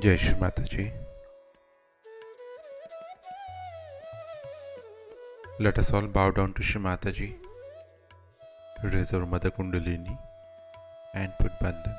Jai Shri Mataji. Let us all bow down to Shri Mataji, raise our Mother Kundalini and put Bandhan.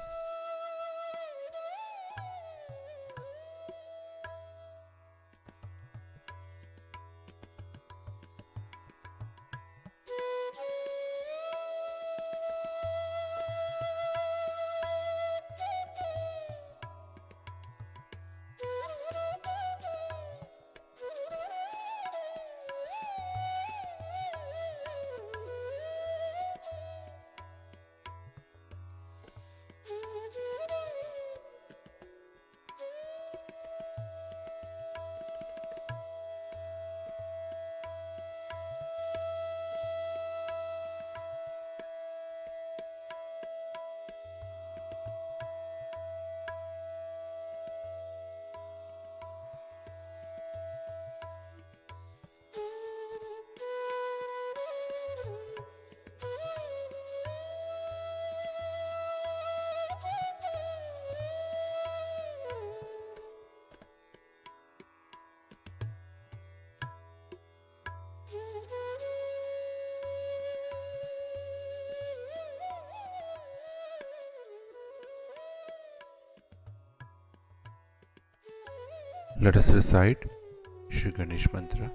Let us recite Shri Ganesh Mantra.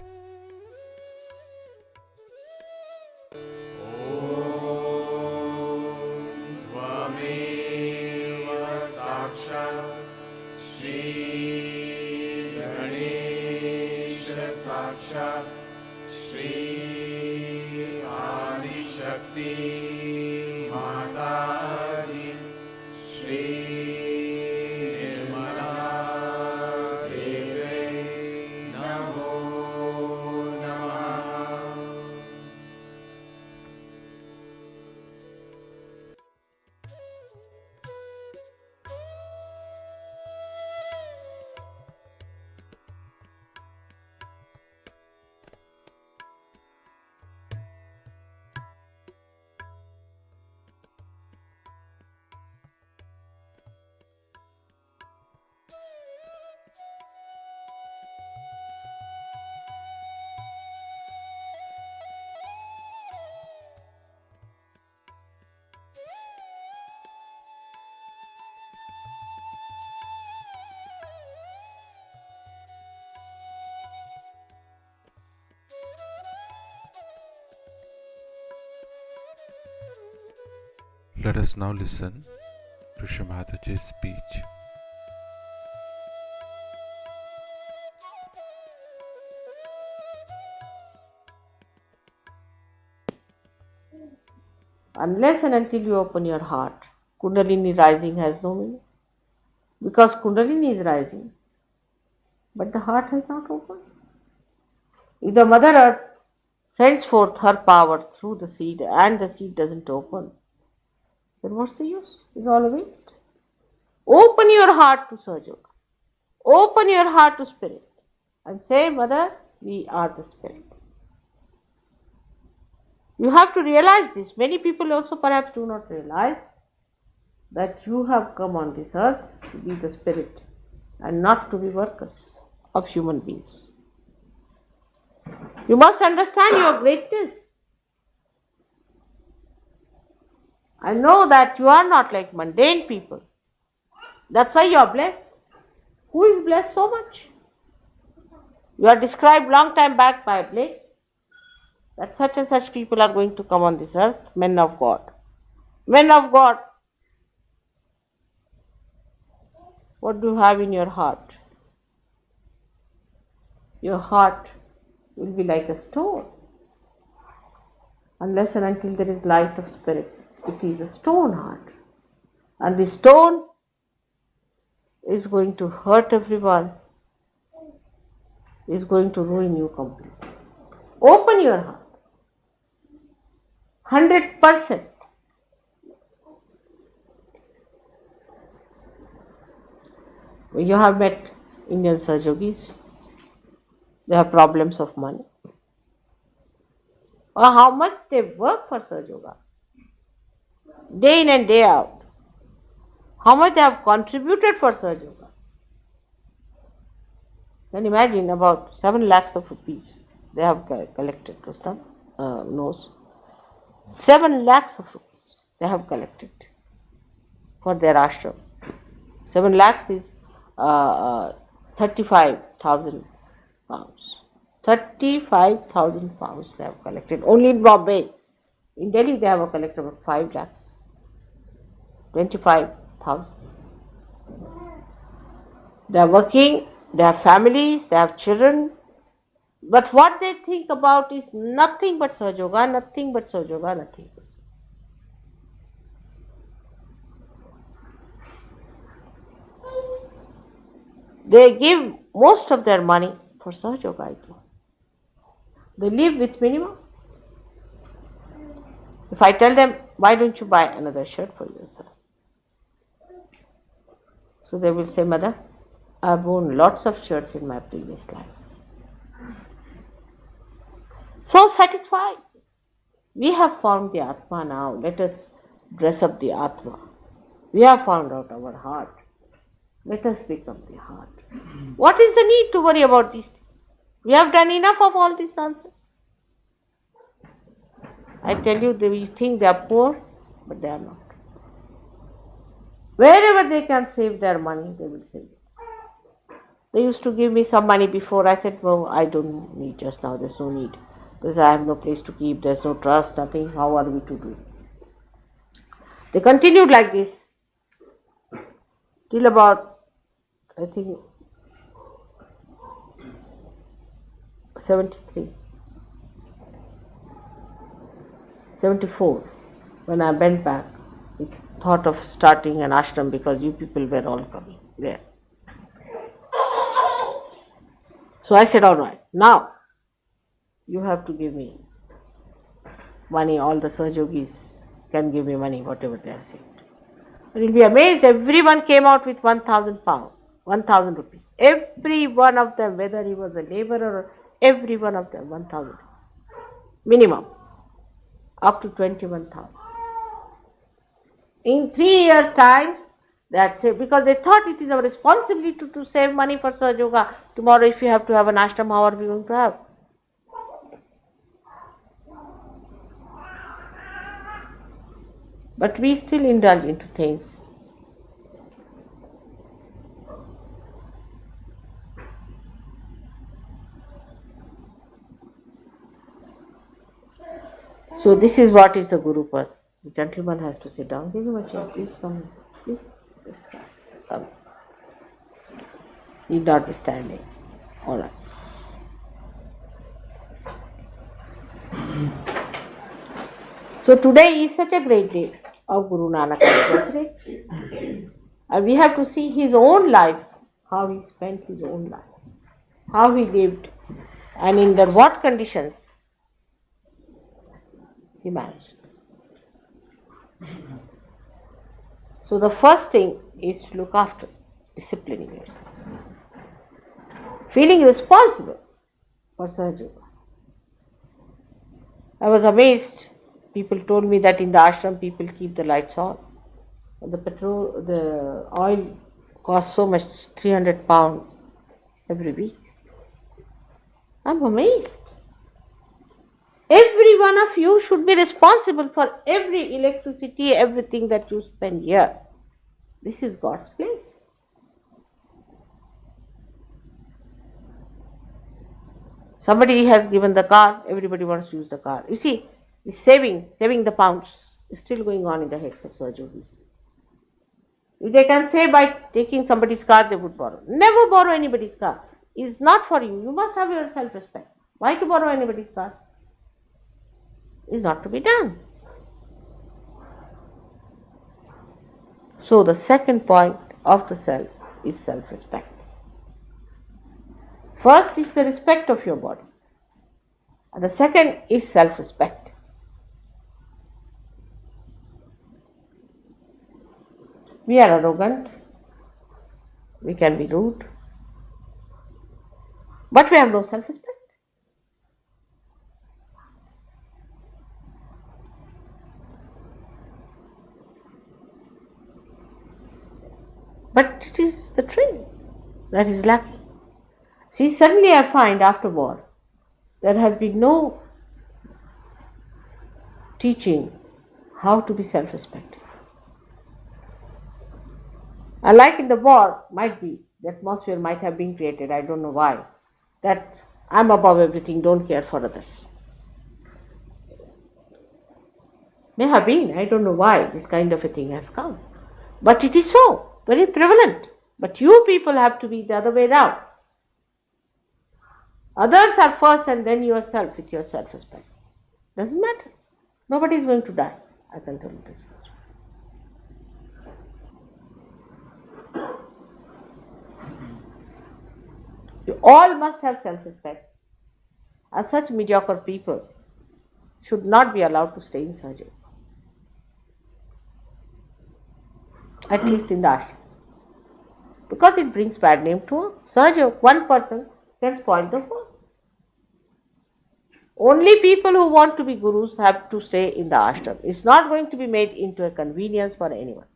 Let us now listen to Shri Mataji's speech. Unless and until you open your heart, Kundalini rising has no meaning. Because Kundalini is rising, but the heart has not opened. If the Mother Earth sends forth her power through the seed and the seed doesn't open, then what's the use? It's all a waste. Open your heart to Sahaja. Open your heart to Spirit and say, Mother, we are the Spirit. You have to realize this. Many people also perhaps do not realize that you have come on this earth to be the Spirit and not to be workers of human beings. You must understand your greatness. I know that you are not like mundane people. That's why you are blessed. Who is blessed so much? You are described long time back by Blake that such and such people are going to come on this earth, men of God. Men of God. What do you have in your heart? Your heart will be like a stone. Unless and until there is light of Spirit, it is a stone heart. And the stone is going to hurt everyone, is going to ruin you completely. Open your heart. 100%. You have met Indian Sahajogis. They have problems of money. Or how much they work for Sahaja, day in and day out. How much they have contributed for Sahaja. Can you imagine about 7 lakhs of rupees they have collected, Rustam knows. 7 lakhs of rupees they have collected for their ashram. 7 lakhs is 35,000 pounds. 35,000 pounds they have collected only in Bombay. In Delhi they have collected about 5 lakhs. 25,000. They are working, they have families, they have children, but what they think about is nothing but Sahajoga, nothing but Sahajoga, nothing but. They give most of their money for Sahajoga, I think. They live with minimum. If I tell them, why don't you buy another shirt for yourself? So they will say, Mother, I've worn lots of shirts in my previous lives. So satisfied. We have found the Atma now. Let us dress up the Atma. We have found out our heart. Let us become the heart. What is the need to worry about these things? We have done enough of all this nonsense. I tell you, we think they are poor, but they are not. Wherever they can save their money, they will save it. They used to give me some money before. I said, no, I don't need just now. There's no need. Because I have no place to keep. There's no trust, nothing. How are we to do it? They continued like this till about, I think, 73, 74. When I went back, we thought of starting an ashram because you people were all coming there. So I said, all right, now you have to give me money. All the Sahajogis can give me money, whatever they have saved. And you'll be amazed, everyone came out with 1,000 pounds, 1,000 rupees. Every one of them, whether he was a laborer or every one of them, 1,000 rupees. Minimum, up to 21,000. In 3 years' time, that's it, because they thought it is our responsibility to save money for Sahajoga. Tomorrow, if you have to have an ashram, how are we going to have? But we still indulge into things. So this is what is the Guru Path. The gentleman has to sit down. Give him a chair. Please come. Please come. Need not be standing. All right. So today is such a great day of Guru Nanak's birthday. And we have to see his own life, how he spent his own life, how he lived, and under what conditions he managed. So the first thing is to look after disciplining yourself, feeling responsible for Sahajoga. I was amazed. People told me that in the ashram people keep the lights on. The oil costs so much, 300 pounds every week. I'm amazed. Every one of you should be responsible for every electricity, everything that you spend here. This is God's place. Somebody has given the car, everybody wants to use the car. You see, this saving the pounds is still going on in the heads of Sahajogis. If they can say by taking somebody's car, they would borrow. Never borrow anybody's car. It's not for you. You must have your self-respect. Why to borrow anybody's car? It's not to be done. So the second point of the self is self-respect. First is the respect of your body. And the second is self-respect. We are arrogant. We can be rude. But we have no self-respect. But it is the tree that is lacking. See, suddenly I find after war, there has been no teaching how to be self-respecting. And like in the war, might be, the atmosphere might have been created, I don't know why, that I'm above everything, don't care for others. May have been, I don't know why this kind of a thing has come. But it is so, very prevalent. But you people have to be the other way around. Others are first and then yourself with your self-respect. Doesn't matter. Nobody is going to die, I can tell you this. You all must have self-respect. And such mediocre people should not be allowed to stay in surgery. At least in the ashram. Because it brings bad name to a surgeon. One person can spoil the whole. Only people who want to be gurus have to stay in the ashram. It's not going to be made into a convenience for anyone.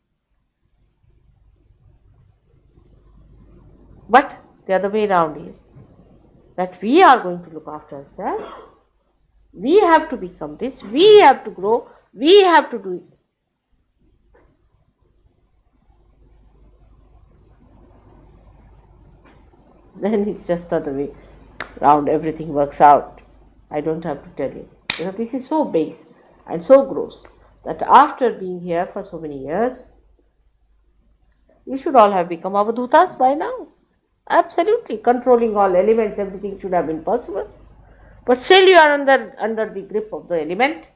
But the other way around is that we are going to look after ourselves. We have to become this. We have to grow. We have to do it. Then it's just the other way round. Everything works out. I don't have to tell you. Because this is so base and so gross that after being here for so many years, you should all have become avadhutas by now. Absolutely. Controlling all elements, everything should have been possible. But still you are under the grip of the element.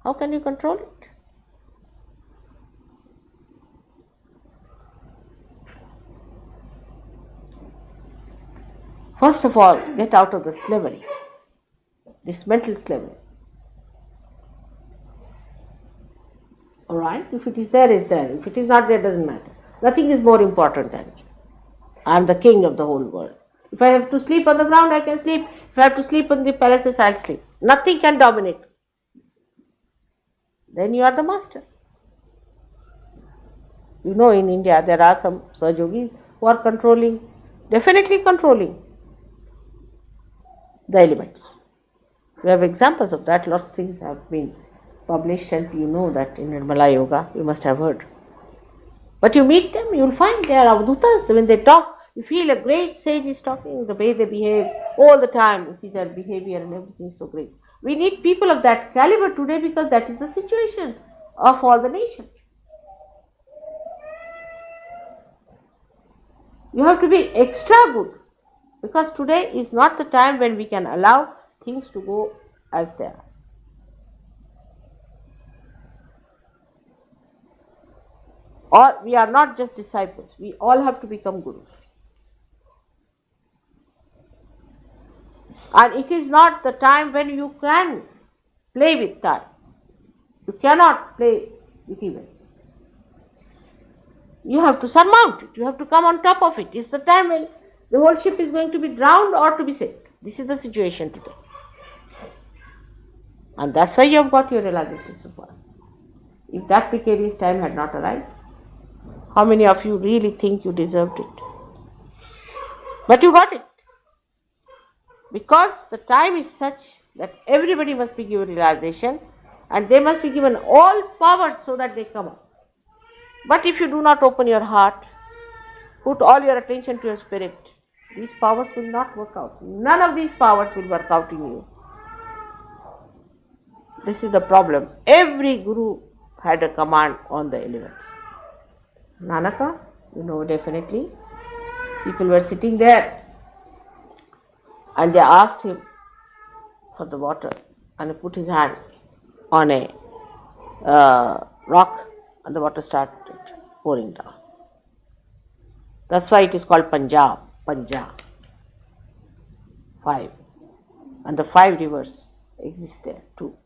How can you control it? First of all, get out of the slavery, this mental slavery. Alright? If it is there, it's there. If it is not there, doesn't matter. Nothing is more important than it. I am the king of the whole world. If I have to sleep on the ground, I can sleep. If I have to sleep in the palaces, I'll sleep. Nothing can dominate. Then you are the master. You know, in India, there are some Sahajogis who are definitely controlling the elements. We have examples of that. Lots of things have been published, and you know that in Nirmala Yoga, you must have heard. But you meet them, you will find they are avadhutas. When they talk, you feel a great sage is talking, the way they behave all the time. You see their behavior and everything is so great. We need people of that caliber today because that is the situation of all the nations. You have to be extra good because today is not the time when we can allow things to go as they are. Or we are not just disciples, we all have to become gurus. And it is not the time when you can play with time. You cannot play with events. You have to surmount it. You have to come on top of it. It's the time when the whole ship is going to be drowned or to be saved. This is the situation today. And that's why you have got your realization so far. If that precarious time had not arrived, how many of you really think you deserved it? But you got it. Because the time is such that everybody must be given realization and they must be given all powers so that they come up. But if you do not open your heart, put all your attention to your spirit, these powers will not work out. None of these powers will work out in you. This is the problem. Every guru had a command on the elements. Nanaka, you know definitely, people were sitting there and they asked him for the water and he put his hand on a rock and the water started pouring down. That's why it is called Punjab. 5. And the 5 rivers exist there too.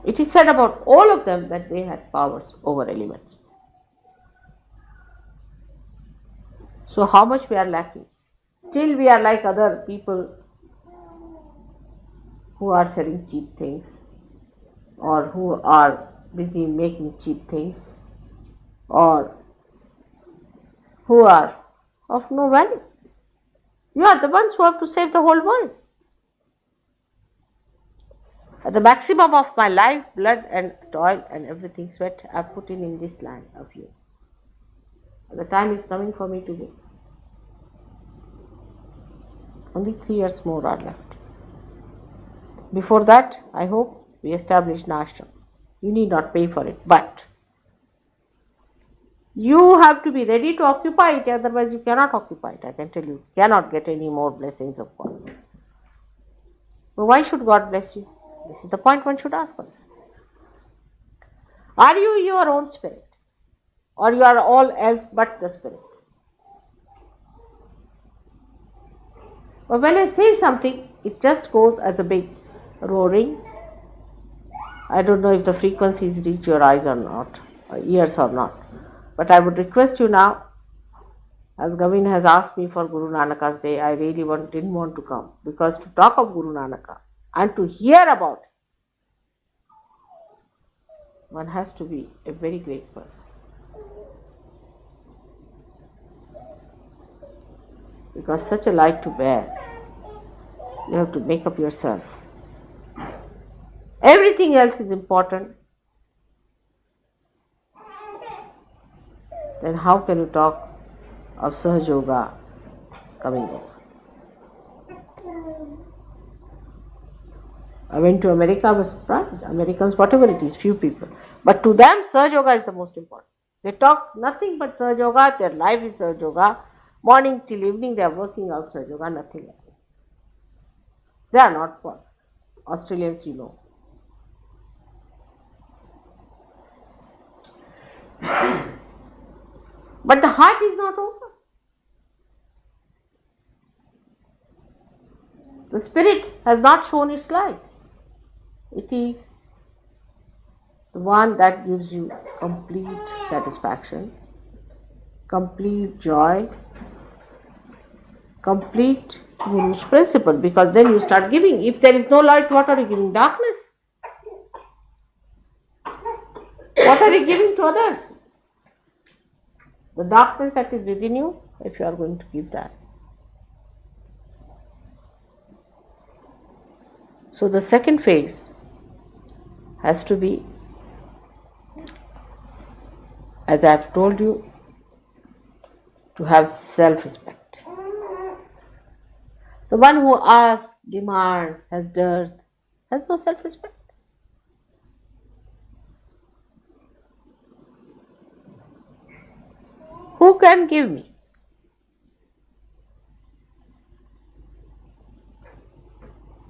It is said about all of them that they had powers over elements. So how much we are lacking? Still we are like other people who are selling cheap things or who are busy making cheap things or who are of no value. You are the ones who have to save the whole world. At the maximum of my life, blood and toil and everything, sweat, I have put in this land of you. The time is coming for me to go. Only 3 years more are left. Before that, I hope we establish an ashram. You need not pay for it, but you have to be ready to occupy it, otherwise you cannot occupy it. I can tell you, you cannot get any more blessings of God. So why should God bless you? This is the point one should ask oneself. Are you your own spirit? Or you are all else but the spirit? But when I say something, it just goes as a big roaring. I don't know if the frequencies reach your eyes or not, or ears or not. But I would request you now, as Gavin has asked me for Guru Nanak's day, I really didn't want to come, because to talk of Guru Nanak and to hear about it, one has to be a very great person. Because such a light to bear, you have to make up yourself. Everything else is important. Then how can you talk of Sahaj Yoga coming over? I went to America, I was surprised. Americans, whatever it is, few people. But to them, Sahaj Yoga is the most important. They talk nothing but Sahaj Yoga, their life is Sahaj Yoga. Morning till evening they are working out Sahaj Yoga, nothing else. They are not poor. Australians, you know. But the heart is not open. The spirit has not shown its light. It is the one that gives you complete satisfaction, complete joy, complete Guru's principle, because then you start giving. If there is no light, what are you giving? Darkness. What are you giving to others? The darkness that is within you, if you are going to give that. So the second phase has to be, as I have told you, to have self-respect. The one who asks, demands, has dearth, has no self-respect. Who can give me?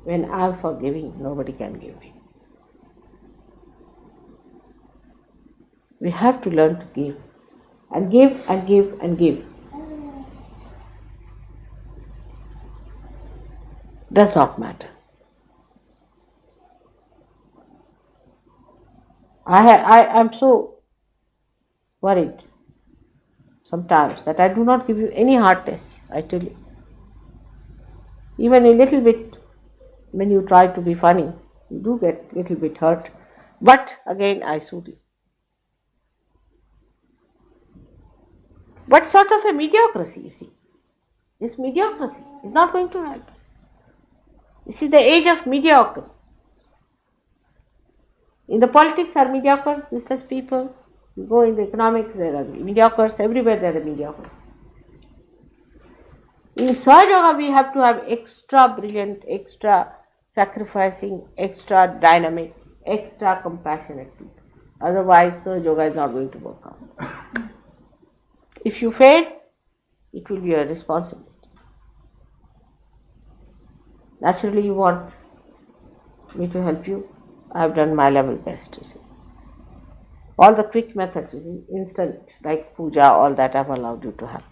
When I am forgiving, nobody can give me. We have to learn to give, and give, and give, and give. Does not matter. I am so worried sometimes that I do not give you any hard tests, I tell you. Even a little bit, when you try to be funny, you do get a little bit hurt. But again, I soothe you. But sort of a mediocrity, you see. This mediocrity is not going to help us. This is the age of mediocrity. In the politics are mediocres, useless people. You go in the economics, there are mediocres. Everywhere there are mediocres. In Sahaj Yoga, we have to have extra brilliant, extra sacrificing, extra dynamic, extra compassionate people. Otherwise, Sahaj Yoga is not going to work out. If you fail, it will be your responsibility. Naturally, you want me to help you. I have done my level best, you see. All the quick methods, you see, instant, like puja, all that I have allowed you to have.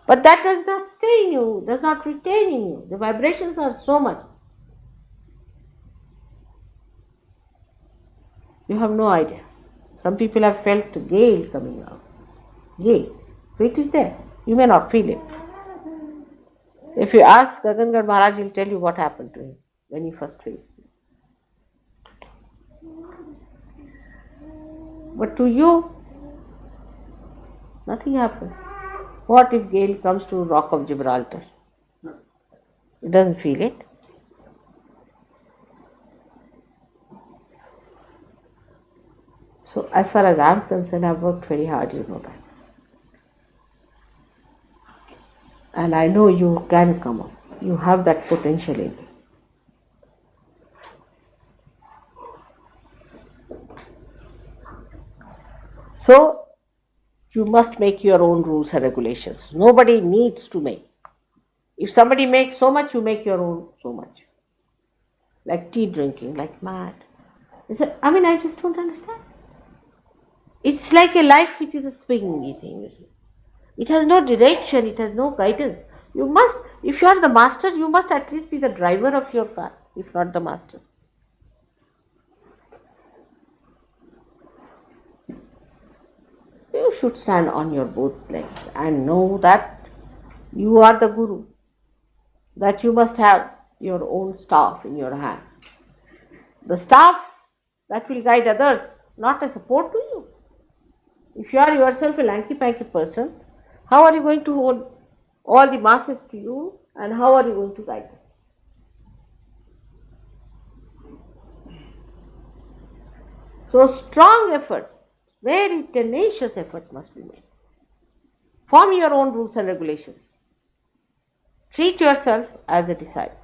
But that does not stay in you, does not retain in you. The vibrations are so much. You have no idea. Some people have felt gale coming out. Gale. So it is there. You may not feel it. If you ask Gagangad Maharaj, he will tell you what happened to him when he first faced me. But to you, nothing happened. What if gale comes to Rock of Gibraltar? It doesn't feel it. So as far as I'm concerned, I've worked very hard, you know that. And I know you can come up. You have that potential in you. So you must make your own rules and regulations. Nobody needs to make. If somebody makes so much, you make your own so much. Like tea drinking, like mad. I just don't understand. It's like a life which is a swingy thing, you see. It has no direction, it has no guidance. You must, if you are the master, you must at least be the driver of your car, if not the master. You should stand on your both legs and know that you are the guru, that you must have your own staff in your hand. The staff that will guide others, not a support to you. If you are yourself a lanky-panky person, how are you going to hold all the masses to you, and how are you going to guide them? So strong effort, very tenacious effort must be made. Form your own rules and regulations. Treat yourself as a disciple.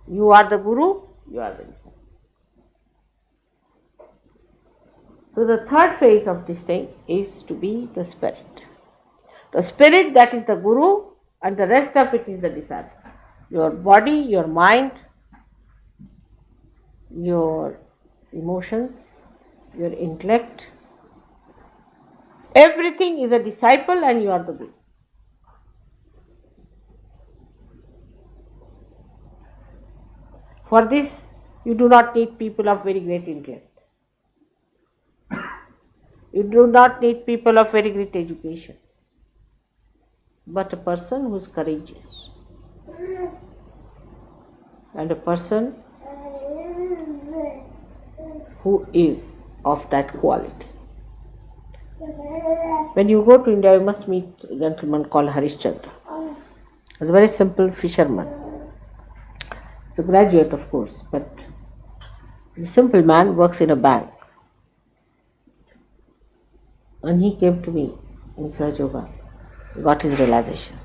You are the guru, you are the disciple. So the third phase of this thing is to be the spirit. The spirit, that is the guru, and the rest of it is the disciple. Your body, your mind, your emotions, your intellect, everything is a disciple and you are the guru. For this, you do not need people of very great intellect. You do not need people of very great education, but a person who is courageous and a person who is of that quality. When you go to India, you must meet a gentleman called Harishchandra. He's a very simple fisherman. He's a graduate, of course, but he's a simple man, works in a bank. And he came to me in Sahaja Yoga, got his realization.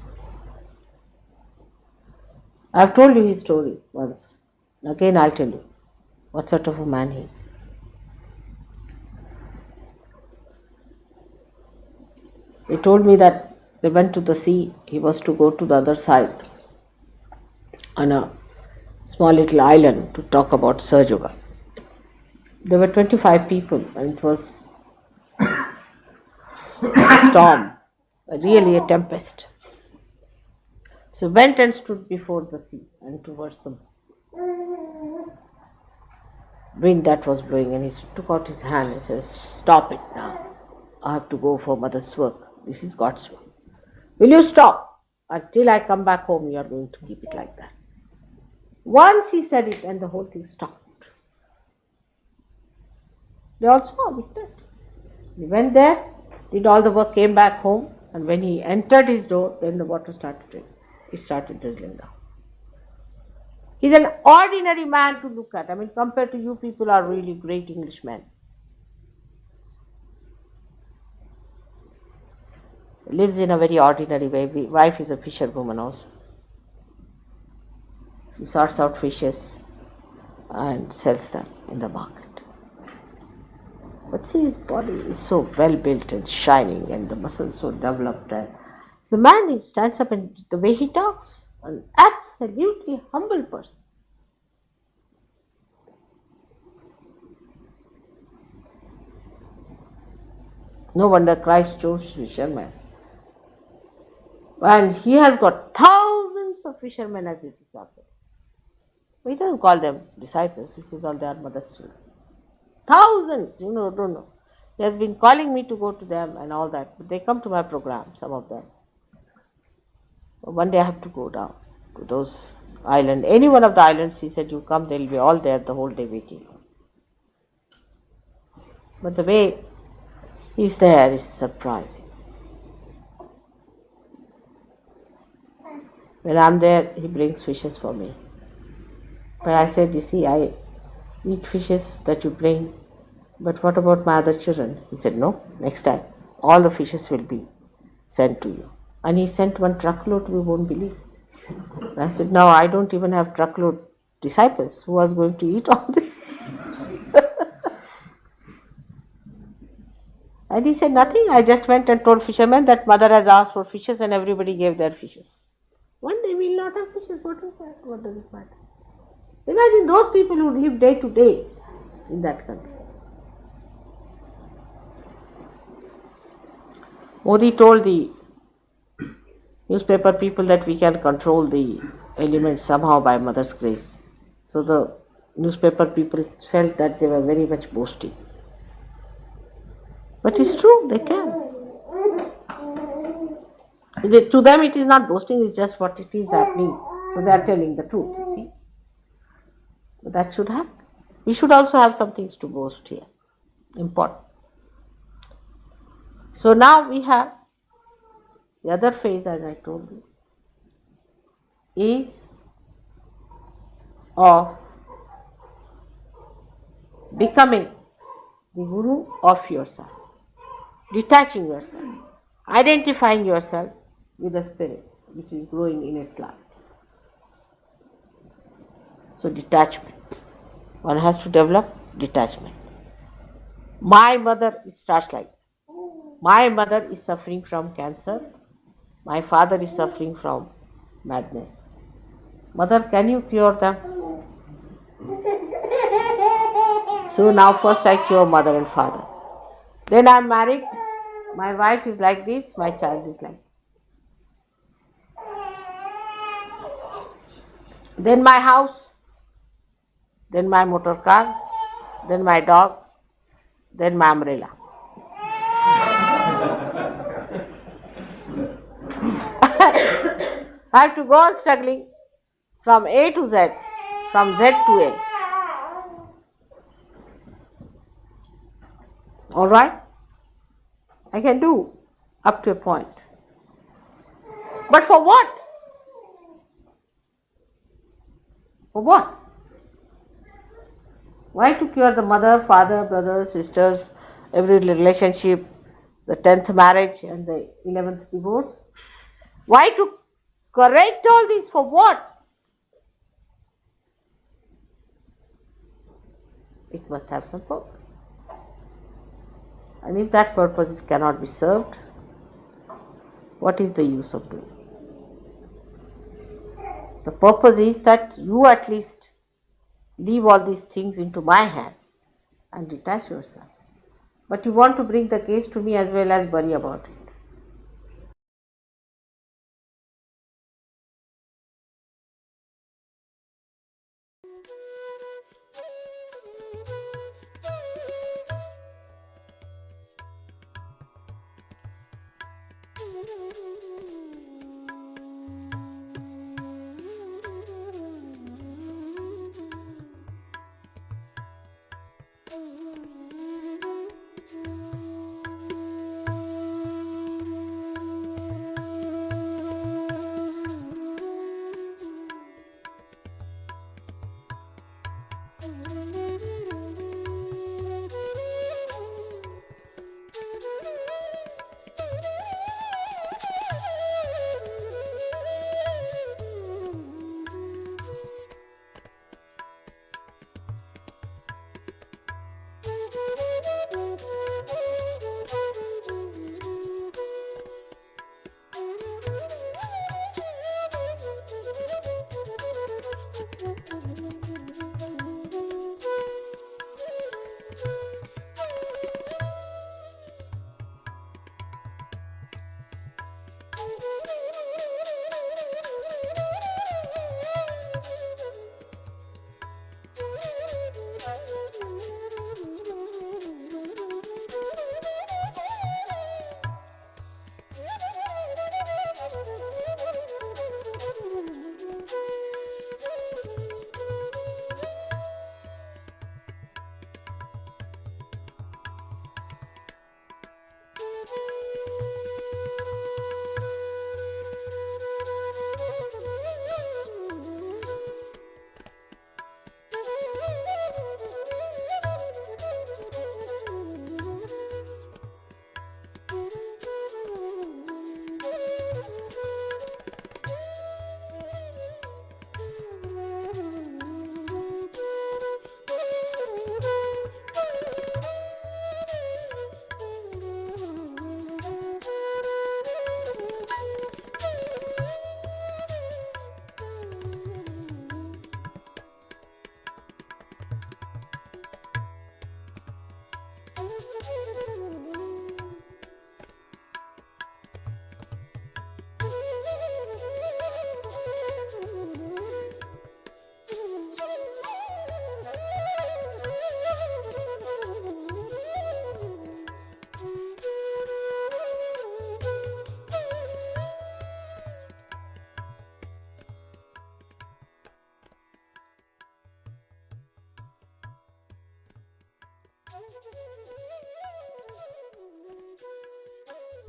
I've told you his story once. Again, I'll tell you what sort of a man he is. He told me that they went to the sea. He was to go to the other side on a small little island to talk about Sahaja Yoga. There were 25 people and it was a storm, really a tempest. So went and stood before the sea and towards the wind that was blowing, and he took out his hand and says, "Stop it now. I have to go for mother's work. This is God's work. Will you stop? Until I come back home, you are going to keep it like that." Once he said it and the whole thing stopped. They also witnessed. He went there, did all the work, came back home, and when he entered his door, then the water started raining. It started drizzling down. He's an ordinary man to look at. Compared to you people are really great Englishmen. He lives in a very ordinary way. Wife is a fisherwoman also. She sorts out fishes and sells them in the market. But see, his body is so well built and shining, and the muscles so developed. And the man, he stands up, and the way he talks, an absolutely humble person. No wonder Christ chose fishermen. And he has got thousands of fishermen as his disciples. He doesn't call them disciples, he says all they are mother's children. Thousands, don't know. He has been calling me to go to them and all that, but they come to my program, some of them. But one day I have to go down to those islands. Any one of the islands, he said, you come, they'll be all there the whole day waiting. But the way he's there is surprising. When I'm there, he brings fishes for me. But I said, you see, I eat fishes that you bring, but what about my other children? He said, no, next time all the fishes will be sent to you. And he sent one truckload, we won't believe. And I said, now I don't even have truckload disciples. Who was going to eat all this? And he said, nothing. I just went and told fishermen that mother has asked for fishes and everybody gave their fishes. One day we will not have fishes. What is that? What does it matter? Imagine those people who live day to day in that country. Modi told the newspaper people that we can control the elements somehow by mother's grace. So the newspaper people felt that they were very much boasting. But it's true, they can. To them it is not boasting, it's just what it is happening. So they are telling the truth, you see. But that should happen. We should also have some things to boast here. Important. So now we have the other phase, as I told you, is of becoming the guru of yourself, detaching yourself, identifying yourself with the spirit which is growing in its life. So detachment. One has to develop detachment. My mother, it starts like, my mother is suffering from cancer. My father is suffering from madness. Mother, can you cure them? So now first I cure mother and father. Then I am married. My wife is like this, my child is like this. Then my house, then my motor car, then my dog, then my umbrella. I have to go on struggling from A to Z, from Z to A. Alright? I can do up to a point. But for what? For what? Why to cure the mother, father, brothers, sisters, every relationship, the 10th marriage and the 11th divorce? Why to correct all this? For what? It must have some purpose. And if that purpose cannot be served, what is the use of doing? The purpose is that you at least leave all these things into my hand and detach yourself. But you want to bring the case to me as well as worry about it.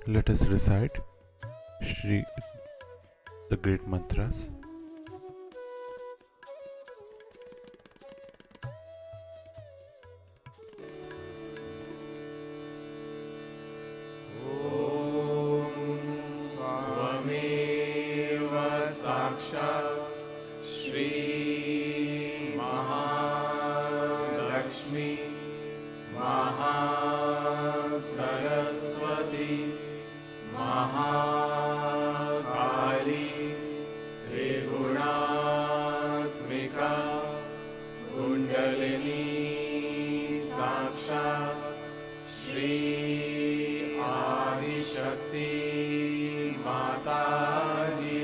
Let us recite Shri the great mantras. त्वमेव साक्षात् श्री महालक्ष्मी महासरस्वती महाकाली त्रिगुणात्मिका कुण्डलिनी साक्षात् श्री आदिशक्ति माताजी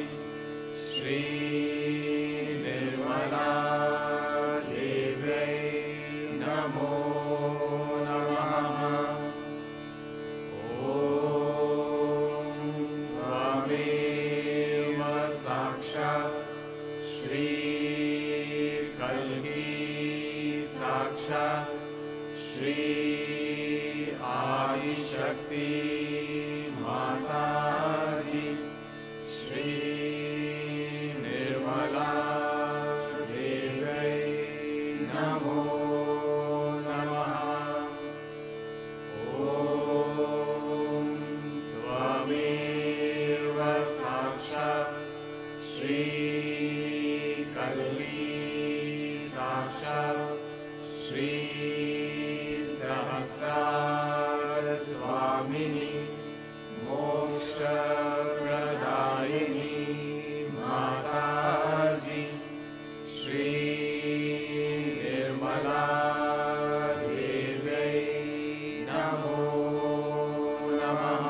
श्री निर्मला देव्यै नमो नमः। ॐ त्वमेव साक्षात् श्री कल्की साक्षात् श्री आदिशक्ति माताजी श्री निर्मला देव्यै नमो नमः। ॐ त्वमेव साक्षात् श्री कल्की साक्षात् श्री सहस्रार स्वामिनी मोक्षप्रदायिनी माताजी श्री निर्मला देव्यै नमो नमः।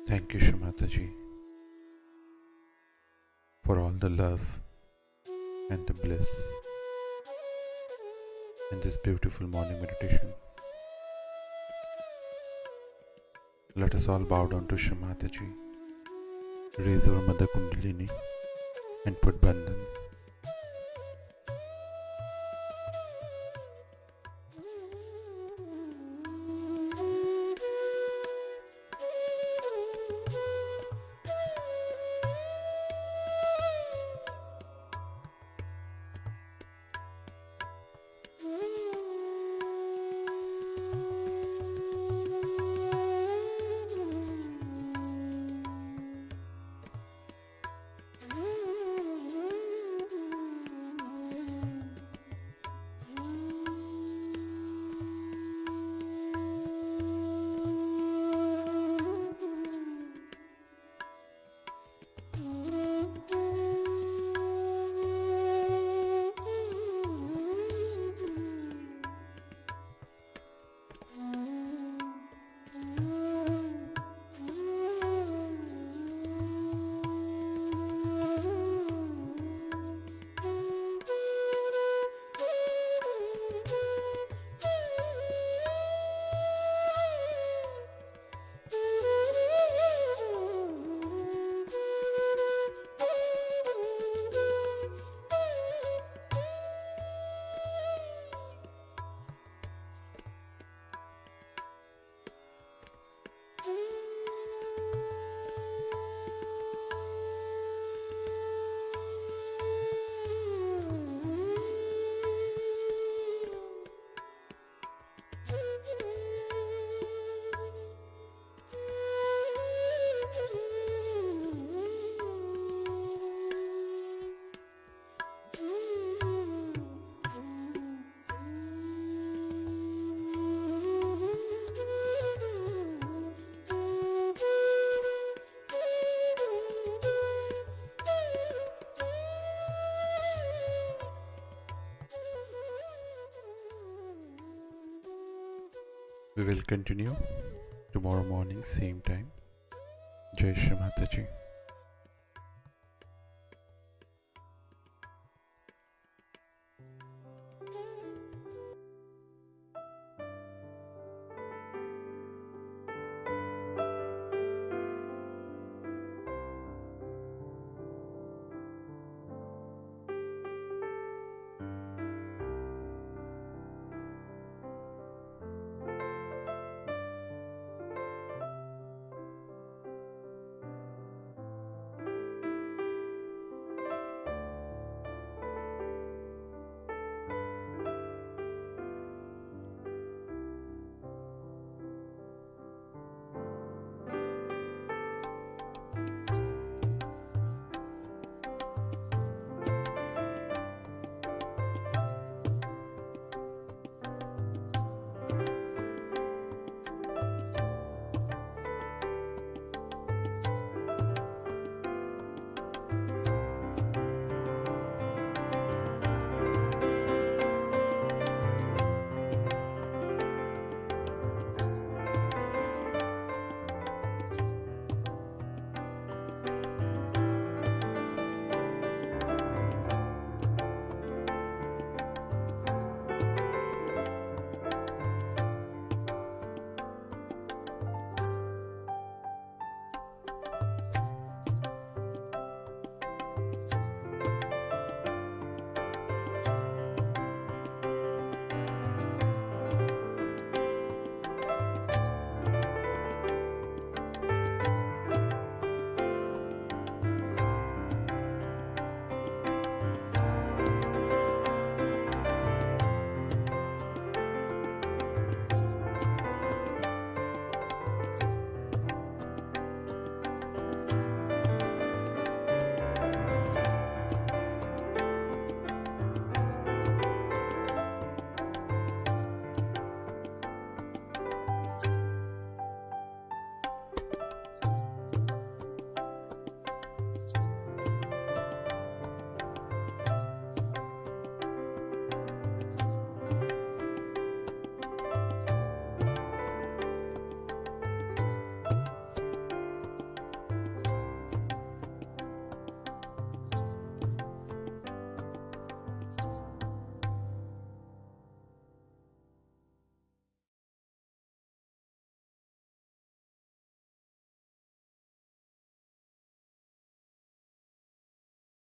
Thank you, Shri Mataji, for all the love and the bliss in this beautiful morning meditation. Let us all bow down to Shri Mataji, raise our Mother Kundalini and put Bandhan. We will continue tomorrow morning, same time. Jai Shri Mataji.